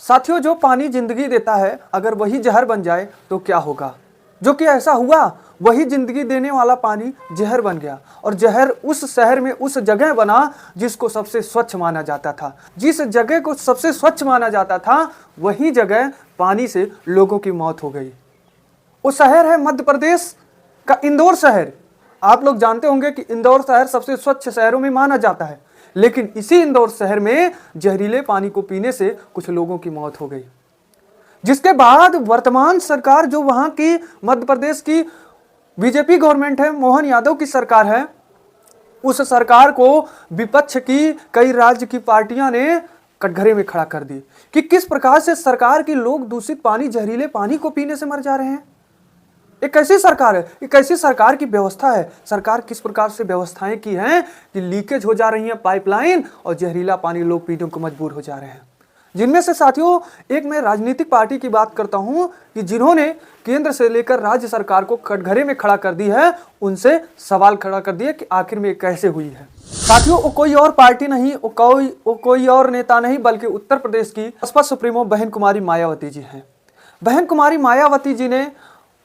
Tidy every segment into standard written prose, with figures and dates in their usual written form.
साथियों, जो पानी जिंदगी देता है अगर वही जहर बन जाए तो क्या होगा। जो कि ऐसा हुआ, वही जिंदगी देने वाला पानी जहर बन गया और जहर उस शहर में उस जगह बना जिसको सबसे स्वच्छ माना जाता था। जिस जगह को सबसे स्वच्छ माना जाता था वही जगह पानी से लोगों की मौत हो गई। वो शहर है मध्य प्रदेश का इंदौर शहर। आप लोग जानते होंगे कि इंदौर शहर सबसे स्वच्छ शहरों में माना जाता है, लेकिन इसी इंदौर शहर में जहरीले पानी को पीने से कुछ लोगों की मौत हो गई। जिसके बाद वर्तमान सरकार जो वहां की मध्य प्रदेश की बीजेपी गवर्नमेंट है, मोहन यादव की सरकार है, उस सरकार को विपक्ष की कई राज्य की पार्टियां ने कटघरे में खड़ा कर दी कि किस प्रकार से सरकार की लोग दूषित पानी, जहरीले पानी को पीने से मर जा रहे हैं। एक कैसी सरकार है, एक कैसी सरकार की व्यवस्था है। सरकार किस प्रकार से व्यवस्थाएं की हैं कि लीकेज हो जा रही है पाइपलाइन और जहरीला पानी लोग पीने को मजबूर हो जा रहे हैं। जिनमें से साथियों एक मैं राजनीतिक पार्टी की बात करता हूं कि जिन्होंने केंद्र से लेकर राज्य सरकार को कटघरे में खड़ा कर दी है, उनसे सवाल खड़ा कर दिया कि आखिर में कैसे हुई है। साथियों, वो कोई और पार्टी नहीं, वो कोई और नेता नहीं, बल्कि उत्तर प्रदेश की बसपा सुप्रीमो बहन कुमारी मायावती जी हैं। बहन कुमारी मायावती जी ने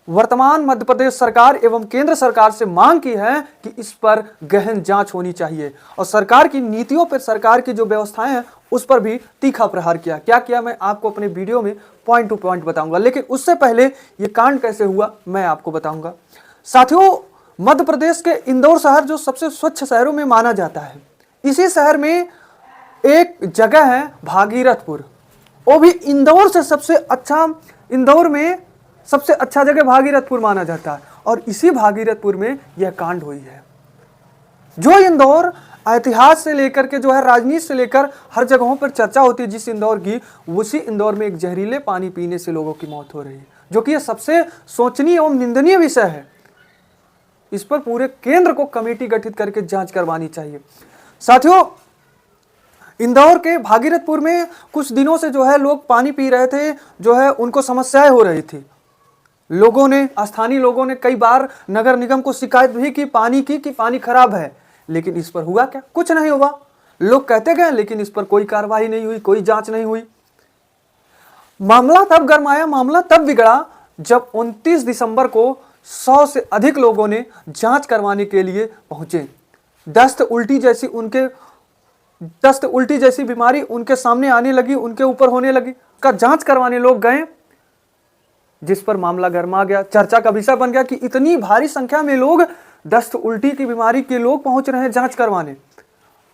वर्तमान मध्य प्रदेश सरकार एवं केंद्र सरकार से मांग की है कि इस पर गहन जांच होनी चाहिए और सरकार की नीतियों पर, सरकार की जो व्यवस्थाएं हैं उस पर भी तीखा प्रहार किया। क्या किया मैं आपको अपने वीडियो में पॉइंट टू पॉइंट बताऊंगा, लेकिन उससे पहले ये कांड कैसे हुआ मैं आपको बताऊंगा। साथियों, मध्य प्रदेश के इंदौर शहर जो सबसे स्वच्छ शहरों में माना जाता है, इसी शहर में एक जगह है भागीरथपुर। वो भी इंदौर से सबसे अच्छा, इंदौर में सबसे अच्छा जगह भागीरथपुर माना जाता है और इसी भागीरथपुर में यह कांड हुई है। जो इंदौर इतिहास से लेकर के जो है राजनीति से लेकर हर जगहों पर चर्चा होती है जिस इंदौर की, उसी इंदौर में एक जहरीले पानी पीने से लोगों की मौत हो रही है, जो कि यह सबसे सोचनीय एवं निंदनीय विषय है। इस पर पूरे केंद्र को कमेटी गठित करके जांच करवानी चाहिए। साथियों, इंदौर के भागीरथपुर में कुछ दिनों से जो है लोग पानी पी रहे थे, जो है उनको समस्याएं हो रही थी। लोगों ने, स्थानीय लोगों ने कई बार नगर निगम को शिकायत भी की पानी की कि पानी खराब है, लेकिन इस पर हुआ क्या? कुछ नहीं हुआ। लोग कहते गए लेकिन इस पर कोई कार्रवाई नहीं हुई, कोई जांच नहीं हुई। मामला तब गरमाया, मामला तब बिगड़ा जब 29 दिसंबर को 100 से अधिक लोगों ने जांच करवाने के लिए पहुंचे। दस्त उल्टी जैसी बीमारी उनके सामने आने लगी, उनके ऊपर होने लगी। का जांच करवाने लोग गए, जिस पर मामला गर्मा गया, चर्चा का विषय बन गया कि इतनी भारी संख्या में लोग, दस्त उल्टी की बीमारी के लोग पहुंच रहे हैं जांच करवाने।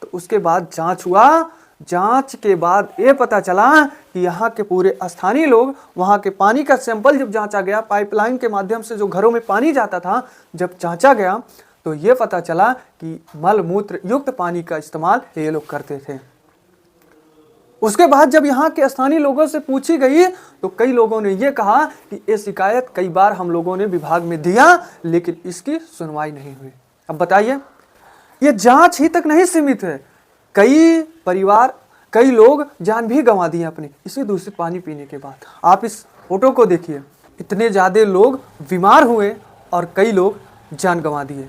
तो उसके बाद जांच हुआ। जांच के बाद ये पता चला कि यहाँ के पूरे स्थानीय लोग, वहाँ के पानी का सैंपल जब जांचा गया, पाइपलाइन के माध्यम से जो घरों में पानी जाता था, जब जांचा गया तो ये पता चला कि मल मूत्र युक्त पानी का इस्तेमाल ये लोग करते थे। उसके बाद जब यहाँ के स्थानीय लोगों से पूछी गई तो कई लोगों ने यह कहा कि ये शिकायत कई बार हम लोगों ने विभाग में दिया, लेकिन इसकी सुनवाई नहीं हुई। अब बताइए, ये जांच ही तक नहीं सीमित है, कई परिवार, कई लोग जान भी गंवा दिए अपने इसी दूषित पानी पीने के बाद। आप इस फोटो को देखिए, इतने ज्यादा लोग बीमार हुए और कई लोग जान गंवा दिए।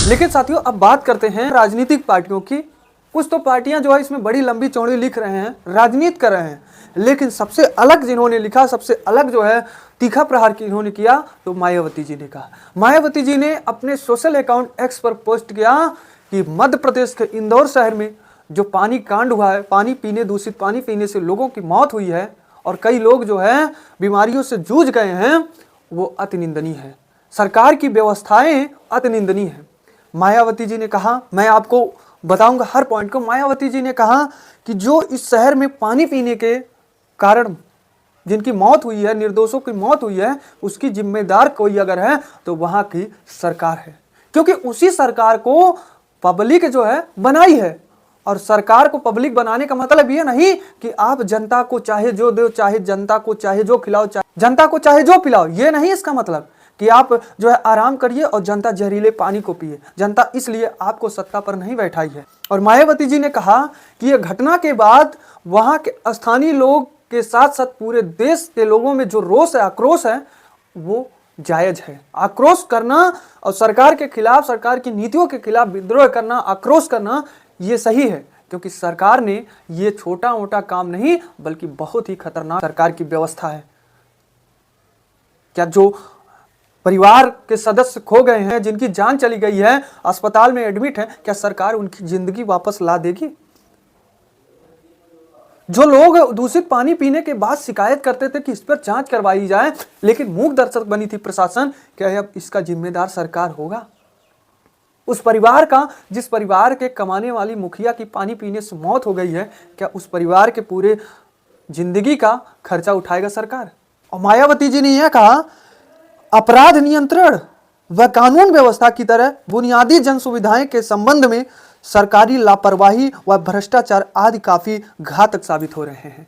लेकिन साथियों, अब बात करते हैं राजनीतिक पार्टियों की। कुछ तो पार्टियां जो है इसमें बड़ी लंबी चौड़ी लिख रहे हैं, राजनीति कर रहे हैं, लेकिन सबसे अलग जिन्होंने लिखा, सबसे अलग जो है तीखा प्रहार इन्होंने किया तो मायावती जी ने कहा। मायावती जी ने अपने सोशल अकाउंट एक्स पर पोस्ट किया कि मध्य प्रदेश के इंदौर शहर में जो पानी कांड हुआ है, पानी पीने, दूषित पानी पीने से लोगों की मौत हुई है और कई लोग जो है बीमारियों से जूझ गए हैं, वो अति निंदनीय है। सरकार की व्यवस्थाएं अति निंदनीय है। मायावती जी ने कहा, मैं आपको बताऊंगा हर पॉइंट को। मायावती जी ने कहा कि जो इस शहर में पानी पीने के कारण जिनकी मौत हुई है, निर्दोषों की मौत हुई है, उसकी जिम्मेदार कोई अगर है तो वहां की सरकार है, क्योंकि उसी सरकार को पब्लिक जो है बनाई है। और सरकार को पब्लिक बनाने का मतलब ये नहीं कि आप जनता को चाहे जो दो, चाहे जनता को चाहे जो खिलाओ, चाहे जनता को चाहे जो पिलाओ, ये नहीं इसका मतलब कि आप जो है आराम करिए और जनता जहरीले पानी को पिए। जनता इसलिए आपको सत्ता पर नहीं बैठाई है। और मायावती जी ने कहा कि यह घटना के बाद वहां के स्थानीय लोग के साथ साथ पूरे देश के लोगों में जो रोष है, आक्रोश है, वो जायज है। आक्रोश करना और सरकार के खिलाफ, सरकार की नीतियों के खिलाफ विद्रोह करना, आक्रोश करना, ये सही है, क्योंकि सरकार ने ये छोटा मोटा काम नहीं बल्कि बहुत ही खतरनाक सरकार की व्यवस्था है। क्या जो परिवार के सदस्य खो गए हैं, जिनकी जान चली गई है, अस्पताल में एडमिट हैं, क्या सरकार उनकी जिंदगी वापस ला देगी? जो लोग दूषित पानी पीने के बाद शिकायत करते थे कि इस पर जांच करवाई जाए, लेकिन मूक दर्शक बनी थी प्रशासन, क्या अब इसका जिम्मेदार सरकार होगा? उस परिवार का, जिस परिवार के कमाने वाली मुखिया की पानी पीने से मौत हो गई है, क्या उस परिवार के पूरे जिंदगी का खर्चा उठाएगा सरकार? और मायावती जी ने यह कहा, अपराध नियंत्रण व कानून व्यवस्था की तरह बुनियादी जन सुविधाएं के संबंध में सरकारी लापरवाही व भ्रष्टाचार आदि काफी घातक साबित हो रहे हैं।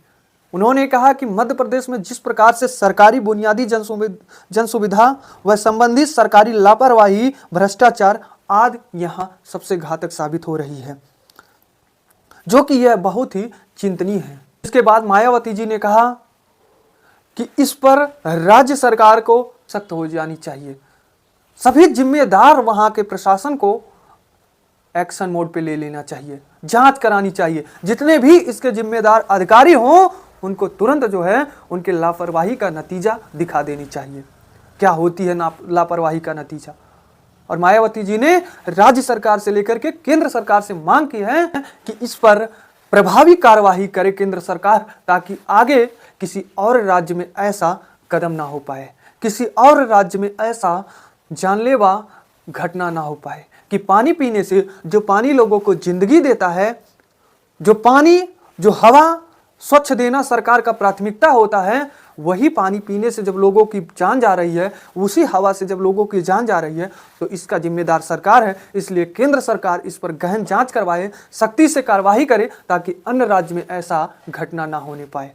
उन्होंने कहा कि मध्य प्रदेश में जिस प्रकार से सरकारी बुनियादी जन सुविधा व संबंधित सरकारी लापरवाही, भ्रष्टाचार आदि यहां सबसे घातक साबित हो रही है, जो कि यह बहुत ही चिंतनीय है। इसके बाद मायावती जी ने कहा कि इस पर राज्य सरकार को सख्त हो जानी चाहिए। सभी जिम्मेदार वहां के प्रशासन को एक्शन मोड पे ले लेना चाहिए, जांच करानी चाहिए। जितने भी इसके जिम्मेदार अधिकारी हों उनको तुरंत जो है उनके लापरवाही का नतीजा दिखा देनी चाहिए। क्या होती है लापरवाही का नतीजा? और मायावती जी ने राज्य सरकार से लेकर के केंद्र सरकार से मांग की है कि इस पर प्रभावी कार्यवाही करे केंद्र सरकार, ताकि आगे किसी और राज्य में ऐसा कदम ना हो पाए, किसी और राज्य में ऐसा जानलेवा घटना ना हो पाए कि पानी पीने से, जो पानी लोगों को जिंदगी देता है, जो पानी, जो हवा स्वच्छ देना सरकार का प्राथमिकता होता है, वही पानी पीने से जब लोगों की जान जा रही है, उसी हवा से जब लोगों की जान जा रही है, तो इसका जिम्मेदार सरकार है। इसलिए केंद्र सरकार इस पर गहन जांच करवाए, सख्ती से कार्रवाई करे, ताकि अन्य राज्य में ऐसा घटना ना होने पाए,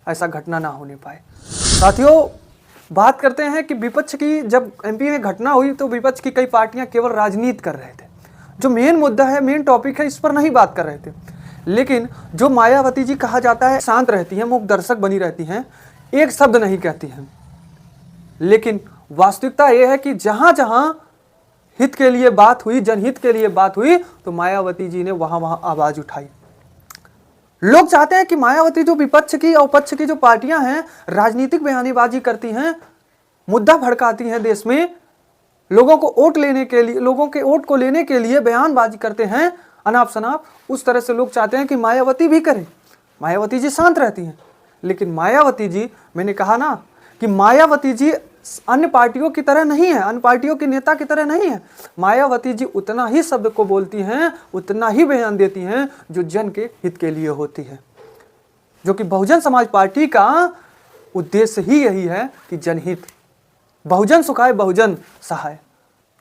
ऐसा घटना ना होने पाए। साथियों, बात करते हैं कि विपक्ष की, जब एमपी में घटना हुई तो विपक्ष की कई पार्टियां केवल राजनीति कर रहे थे। जो मेन मुद्दा है, मेन टॉपिक है, इस पर नहीं बात कर रहे थे। लेकिन जो मायावती जी कहा जाता है, शांत रहती हैं, मूक दर्शक बनी रहती हैं, एक शब्द नहीं कहती हैं। लेकिन वास्तविकता यह है कि जहां जहां हित के लिए बात हुई, जनहित के लिए बात हुई, तो मायावती जी ने वहां वहां आवाज उठाई। लोग चाहते हैं कि मायावती जो विपक्ष की और पक्ष की जो पार्टियां हैं, राजनीतिक बयानीबाजी करती हैं, मुद्दा भड़काती हैं, देश में लोगों को वोट लेने के लिए, लोगों के वोट को लेने के लिए बयानबाजी करते हैं अनाप शनाप, उस तरह से लोग चाहते हैं कि मायावती भी करे। मायावती जी शांत रहती हैं, लेकिन मायावती जी, मैंने कहा ना कि मायावती जी अन्य पार्टियों की तरह नहीं है, अन्य पार्टियों के नेता की तरह नहीं है। मायावती जी उतना ही शब्द को बोलती हैं, उतना ही बयान देती हैं जो जन के हित के लिए होती है, जो कि बहुजन समाज पार्टी का उद्देश्य ही यही है कि जनहित, बहुजन सुखाय बहुजन सहाय।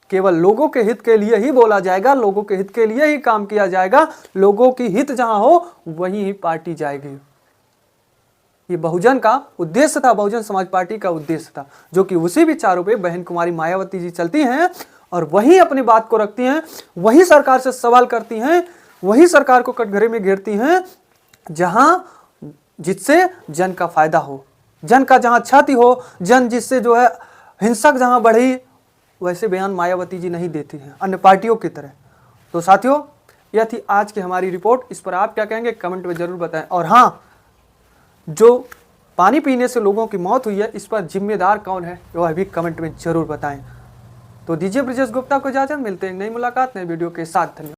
केवल लोगों के हित के लिए ही बोला जाएगा, लोगों के हित के लिए ही काम किया जाएगा, लोगों की हित जहां हो वहीं ही पार्टी जाएगी। ये बहुजन का उद्देश्य था, बहुजन समाज पार्टी का उद्देश्य था, जो कि उसी विचारों पे बहन कुमारी मायावती जी चलती हैं और वही अपनी बात को रखती हैं, वही सरकार से सवाल करती हैं, वही सरकार को कटघरे में घेरती हैं, जहां जिससे जन का फायदा हो, जन का जहां क्षति हो, जन जिससे जो है हिंसक जहां बढ़ी, वैसे बयान मायावती जी नहीं देती हैं अन्य पार्टियों की तरह। तो साथियों, यह थी आज की हमारी रिपोर्ट। इस पर आप क्या कहेंगे कमेंट में जरूर बताएं। और हाँ, जो पानी पीने से लोगों की मौत हुई है, इस पर जिम्मेदार कौन है वह भी कमेंट में जरूर बताएं। तो दीजिए ब्रिजेश गुप्ता को इजाजत, मिलते हैं नई मुलाकात नए वीडियो के साथ। धन्यवाद।